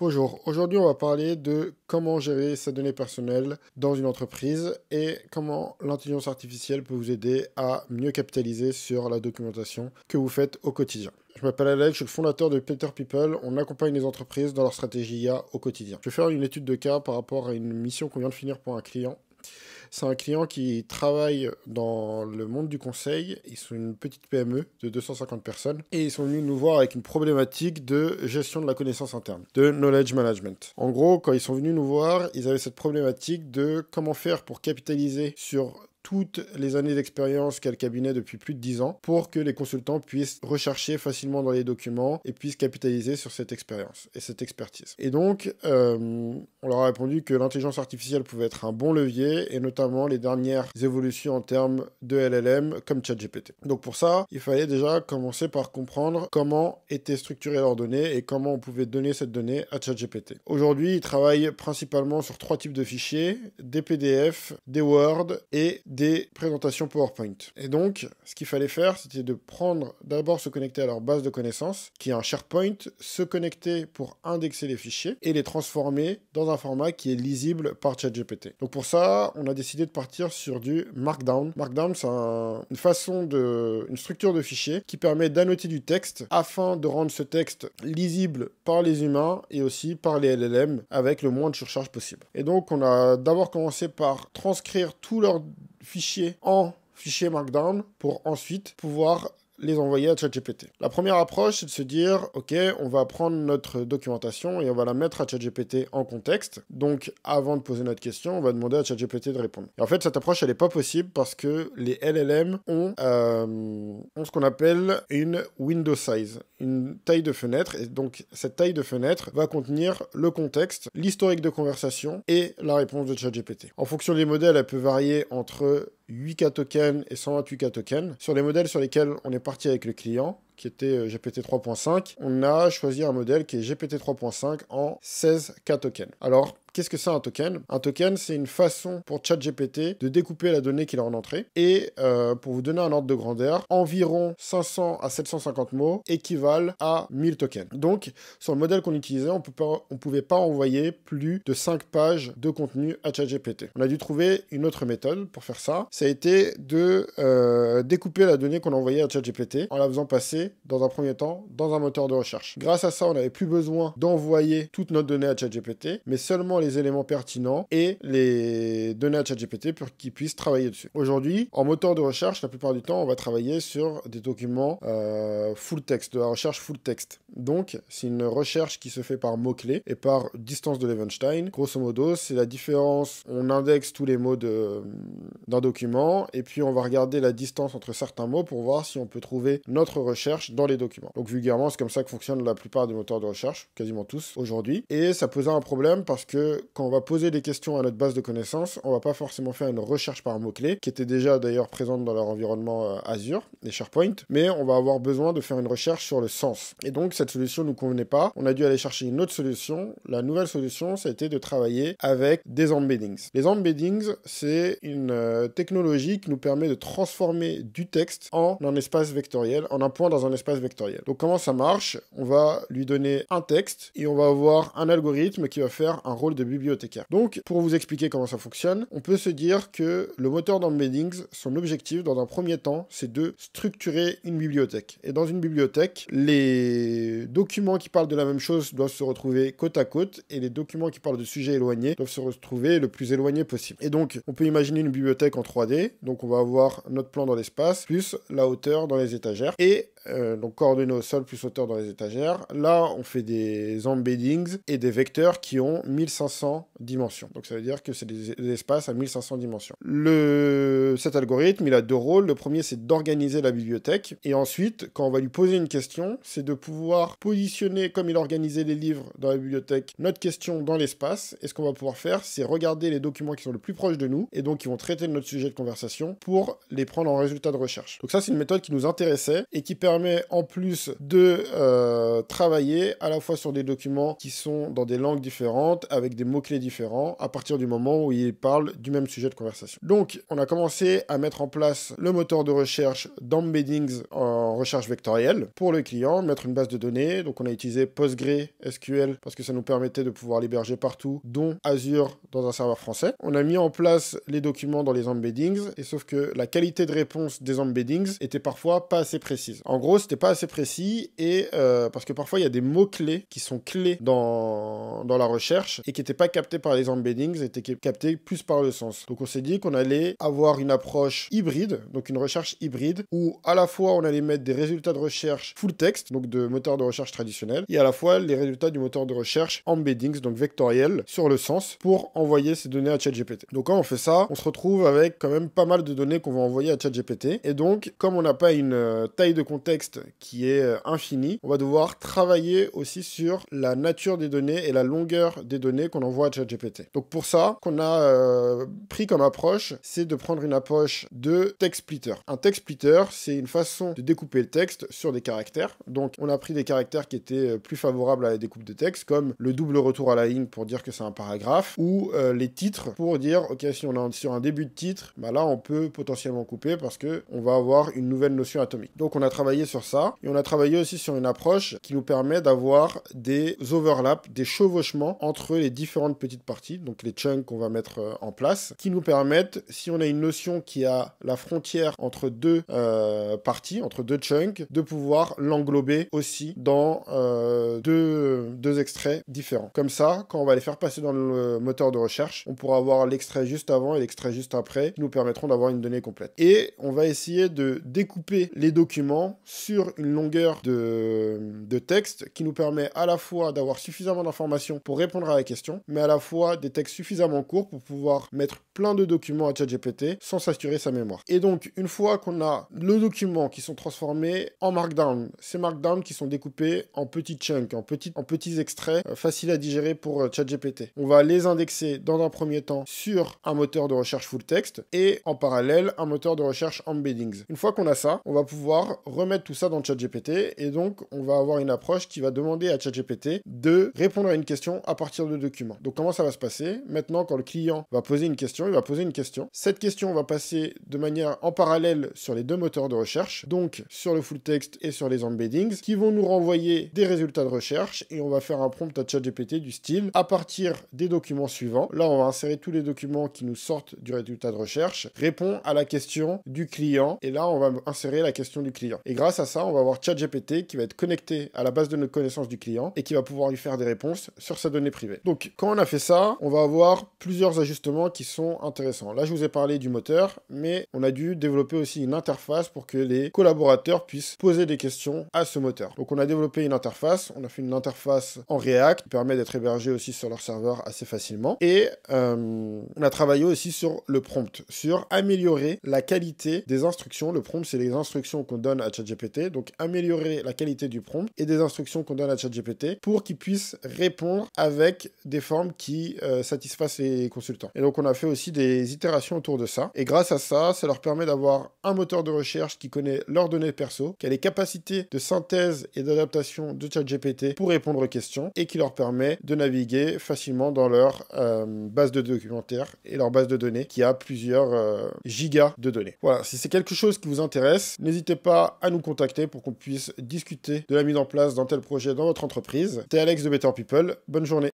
Bonjour, aujourd'hui on va parler de comment gérer sa donnée personnelle dans une entreprise et comment l'intelligence artificielle peut vous aider à mieux capitaliser sur la documentation que vous faites au quotidien. Je m'appelle Alex, je suis le fondateur de Peter People. On accompagne les entreprises dans leur stratégie IA au quotidien. Je vais faire une étude de cas par rapport à une mission qu'on vient de finir pour un client. C'est un client qui travaille dans le monde du conseil. Ils sont une petite PME de 250 personnes et ils sont venus nous voir avec une problématique de gestion de la connaissance interne, de knowledge management. En gros, quand ils sont venus nous voir, ils avaient cette problématique de comment faire pour capitaliser sur toutes les années d'expérience qu'a le cabinet depuis plus de 10 ans pour que les consultants puissent rechercher facilement dans les documents et puissent capitaliser sur cette expérience et cette expertise. Et donc, on leur a répondu que l'intelligence artificielle pouvait être un bon levier et notamment les dernières évolutions en termes de LLM comme ChatGPT. Donc pour ça, il fallait déjà commencer par comprendre comment étaient structurées leurs données et comment on pouvait donner cette donnée à ChatGPT. Aujourd'hui, ils travaillent principalement sur 3 types de fichiers, des PDF, des Word et des présentations PowerPoint. Et donc, ce qu'il fallait faire, c'était de d'abord se connecter à leur base de connaissances, qui est un SharePoint, se connecter pour indexer les fichiers et les transformer dans un format qui est lisible par ChatGPT. Donc pour ça, on a décidé de partir sur du Markdown. Markdown, c'est une structure de fichier qui permet d'annoter du texte afin de rendre ce texte lisible par les humains et aussi par les LLM avec le moins de surcharge possible. Et donc, on a d'abord commencé par transcrire tous leurs fichiers en fichier Markdown pour ensuite pouvoir les envoyer à ChatGPT. La première approche, c'est de se dire, ok, on va prendre notre documentation et on va la mettre à ChatGPT en contexte. Donc, avant de poser notre question, on va demander à ChatGPT de répondre. Et en fait, cette approche, elle n'est pas possible parce que les LLM ont ce qu'on appelle une window size, une taille de fenêtre. Et donc, cette taille de fenêtre va contenir le contexte, l'historique de conversation et la réponse de ChatGPT. En fonction des modèles, elle peut varier entre 8K tokens et 128K tokens. Sur les modèles sur lesquels on est parti avec le client, qui était GPT 3.5, on a choisi un modèle qui est GPT 3.5 en 16K tokens. Alors, qu'est-ce que c'est un token? Un token, c'est une façon pour ChatGPT de découper la donnée qu'il a en entrée. Et pour vous donner un ordre de grandeur, environ 500 à 750 mots équivalent à 1000 tokens. Donc, sur le modèle qu'on utilisait, on ne pouvait pas envoyer plus de 5 pages de contenu à ChatGPT. On a dû trouver une autre méthode pour faire ça. Ça a été de découper la donnée qu'on envoyait à ChatGPT en la faisant passer dans un premier temps dans un moteur de recherche. Grâce à ça, on n'avait plus besoin d'envoyer toute notre donnée à ChatGPT, mais seulement les éléments pertinents et les données à ChatGPT pour qu'ils puissent travailler dessus. Aujourd'hui, en moteur de recherche, la plupart du temps, on va travailler sur des documents full text, de la recherche full text. Donc, c'est une recherche qui se fait par mots-clés et par distance de Levenshtein. Grosso modo, c'est la différence. On indexe tous les mots d'un document et puis on va regarder la distance entre certains mots pour voir si on peut trouver notre recherche dans les documents. Donc, vulgairement, c'est comme ça que fonctionnent la plupart des moteurs de recherche, quasiment tous aujourd'hui. Et ça posait un problème parce que quand on va poser des questions à notre base de connaissances, on va pas forcément faire une recherche par mots-clés, qui était déjà d'ailleurs présente dans leur environnement Azure, les SharePoint, mais on va avoir besoin de faire une recherche sur le sens. Et donc, cette solution ne nous convenait pas. On a dû aller chercher une autre solution. La nouvelle solution, ça a été de travailler avec des embeddings. Les embeddings, c'est une technologie qui nous permet de transformer du texte en un espace vectoriel, en un point dans un espace vectoriel. Donc, comment ça marche? On va lui donner un texte et on va avoir un algorithme qui va faire un rôle de bibliothécaire. Donc, pour vous expliquer comment ça fonctionne, on peut se dire que le moteur d'embeddings, son objectif, dans un premier temps, c'est de structurer une bibliothèque. Et dans une bibliothèque, les documents qui parlent de la même chose doivent se retrouver côte à côte et les documents qui parlent de sujets éloignés doivent se retrouver le plus éloigné possible. Et donc, on peut imaginer une bibliothèque en 3D. Donc, on va avoir notre plan dans l'espace, plus la hauteur dans les étagères. Et donc, coordonnées au sol plus hauteur dans les étagères. Là, on fait des embeddings et des vecteurs qui ont 1500 dimensions. Donc, ça veut dire que c'est des espaces à 1500 dimensions. Cet algorithme, il a 2 rôles. Le premier, c'est d'organiser la bibliothèque. Et ensuite, quand on va lui poser une question, c'est de pouvoir positionner, comme il organisait les livres dans la bibliothèque, notre question dans l'espace. Et ce qu'on va pouvoir faire, c'est regarder les documents qui sont le plus proches de nous et donc qui vont traiter de notre sujet de conversation pour les prendre en résultat de recherche. Donc ça, c'est une méthode qui nous intéressait et qui permet permet en plus de travailler à la fois sur des documents qui sont dans des langues différentes, avec des mots-clés différents, à partir du moment où il parle du même sujet de conversation. Donc, on a commencé à mettre en place le moteur de recherche d'embeddings en recherche vectorielle pour le client, mettre une base de données. Donc, on a utilisé PostgreSQL parce que ça nous permettait de pouvoir l'héberger partout, dont Azure dans un serveur français. On a mis en place les documents dans les embeddings, et sauf que la qualité de réponse des embeddings était parfois pas assez précise. En gros, c'était pas assez précis, et parce que parfois il y a des mots-clés qui sont clés dans la recherche et qui n'étaient pas captés par les embeddings, étaient captés plus par le sens. Donc on s'est dit qu'on allait avoir une approche hybride, donc une recherche hybride, où à la fois on allait mettre des résultats de recherche full text, donc de moteur de recherche traditionnel, et à la fois les résultats du moteur de recherche embeddings, donc vectoriel, sur le sens, pour envoyer ces données à ChatGPT. Donc quand on fait ça, on se retrouve avec quand même pas mal de données qu'on va envoyer à ChatGPT, et donc comme on n'a pas une taille de contexte qui est infinie, on va devoir travailler aussi sur la nature des données et la longueur des données qu'on envoie à ChatGPT. Donc pour ça, qu'on a pris comme approche, c'est de prendre une approche de text splitter. Un text splitter, c'est une façon de découper le texte sur des caractères. Donc on a pris des caractères qui étaient plus favorables à la découpe de texte, comme le double retour à la ligne pour dire que c'est un paragraphe, ou les titres pour dire, ok, si on est sur un début de titre, bah là on peut potentiellement couper parce que on va avoir une nouvelle notion atomique. Donc on a travaillé sur ça, et on a travaillé aussi sur une approche qui nous permet d'avoir des overlaps, des chevauchements entre les différentes petites parties, donc les chunks qu'on va mettre en place, qui nous permettent, si on a une notion qui a la frontière entre deux parties, entre deux chunks, de pouvoir l'englober aussi dans deux extraits différents. Comme ça, quand on va les faire passer dans le moteur de recherche, on pourra avoir l'extrait juste avant et l'extrait juste après, qui nous permettront d'avoir une donnée complète. Et on va essayer de découper les documents sur une longueur de texte qui nous permet à la fois d'avoir suffisamment d'informations pour répondre à la question, mais à la fois des textes suffisamment courts pour pouvoir mettre plein de documents à ChatGPT sans saturer sa mémoire. Et donc, une fois qu'on a le document qui sont transformés en Markdown, ces Markdown qui sont découpés en petits chunks, en petits extraits faciles à digérer pour ChatGPT. On va les indexer dans un premier temps sur un moteur de recherche full text et en parallèle un moteur de recherche embeddings. Une fois qu'on a ça, on va pouvoir remettre tout ça dans ChatGPT, et donc on va avoir une approche qui va demander à ChatGPT de répondre à une question à partir de documents. Donc comment ça va se passer? Maintenant, quand le client va poser une question, il va poser une question. Cette question va passer de manière en parallèle sur les deux moteurs de recherche, donc sur le full text et sur les embeddings, qui vont nous renvoyer des résultats de recherche, et on va faire un prompt à ChatGPT du style, à partir des documents suivants, là on va insérer tous les documents qui nous sortent du résultat de recherche, répond à la question du client, et là on va insérer la question du client. Et grâce à ça, on va avoir ChatGPT qui va être connecté à la base de notre connaissance du client et qui va pouvoir lui faire des réponses sur sa donnée privée. Donc quand on a fait ça, on va avoir plusieurs ajustements qui sont intéressants. Là je vous ai parlé du moteur, mais on a dû développer aussi une interface pour que les collaborateurs puissent poser des questions à ce moteur. Donc on a développé une interface, on a fait une interface en React qui permet d'être hébergée aussi sur leur serveur assez facilement, et on a travaillé aussi sur le prompt, sur améliorer la qualité des instructions. Le prompt, c'est les instructions qu'on donne à ChatGPT, donc améliorer la qualité du prompt et des instructions qu'on donne à ChatGPT pour qu'il puisse répondre avec des formes qui satisfassent les consultants. Et donc on a fait aussi des itérations autour de ça, et grâce à ça, ça leur permet d'avoir un moteur de recherche qui connaît leurs données perso, qui a les capacités de synthèse et d'adaptation de ChatGPT pour répondre aux questions, et qui leur permet de naviguer facilement dans leur base de documentaire et leur base de données qui a plusieurs gigas de données. Voilà, si c'est quelque chose qui vous intéresse, n'hésitez pas à nous contacter pour qu'on puisse discuter de la mise en place d'un tel projet dans votre entreprise. C'était Alex de Better People, bonne journée.